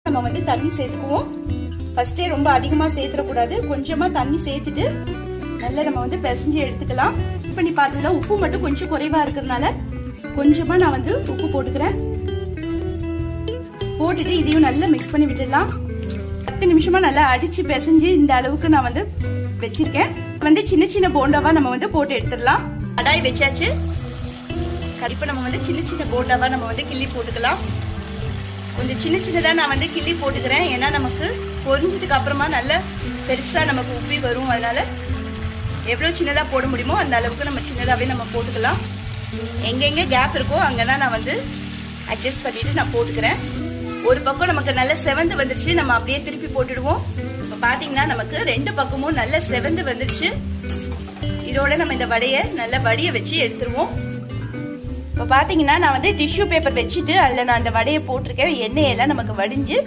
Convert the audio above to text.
நம்ம வந்து தண்ணி சேர்த்துக்குவோம். ஃபர்ஸ்டே ரொம்ப அதிகமா சேர்த்துடக்கூடாது, கொஞ்சமா தண்ணி சேர்த்துட்டு நல்லா நம்ம வந்து பிசைஞ்சு எடுத்துக்கலாம். பண்ணி பார்த்ததுல உப்பு மட்டும் கொஞ்சம் குறைவா இருக்கிறதுனால கொஞ்சமா நான் வந்து உப்பு போட்டுக்கிறேன். போட்டுட்டு இதையும் நல்லா மிக்ஸ் பண்ணி விட்டுடலாம். 10 நிமிஷமா நல்லா அடிச்சு பிசைஞ்சு இந்த அளவுக்கு நான் வந்து வச்சிருக்கேன். வந்து சின்ன சின்ன போண்டாவா நம்ம வந்து போட்டு எடுத்துடலாம். கடாய் வச்சாச்சு. இப்ப நம்ம வந்து சின்ன சின்ன போண்டாவா நம்ம வந்து கிள்ளி போட்டுக்கலாம். கொஞ்சம் சின்ன சின்னதா நான் வந்து கிள்ளி போட்டுக்கிறேன். ஏன்னா நமக்கு பொரிஞ்சதுக்கு அப்புறமா நல்ல பெருசா நமக்கு உப்பி வரும். அதனால எவ்வளவு சின்னதா போட முடியுமோ அந்த அளவுக்கு நம்ம சின்னதாவே நம்ம போட்டுக்கலாம். எங்கெங்க கேப் இருக்கோ அங்கதான் நான் வந்து அட்ஜஸ்ட் பண்ணிட்டு நான் போட்டுக்கிறேன். ஒரு பக்கம் நமக்கு நல்ல செவந்து வந்துருச்சு, நம்ம அப்படியே திருப்பி போட்டுடுவோம். இப்ப பாத்தீங்கன்னா நமக்கு 2 பக்கமும் நல்ல செவந்து வந்துருச்சு. இதோட நம்ம இந்த வடைய நல்ல வடிய வச்சு எடுத்துருவோம். இப்ப பாத்தீங்கன்னா நான் வந்து டிஷ்யூ பேப்பர் வச்சுட்டு அதுல நான் அந்த வடையை போட்டிருக்கேன். எண்ணெயெல்லாம் நமக்கு வடிஞ்சு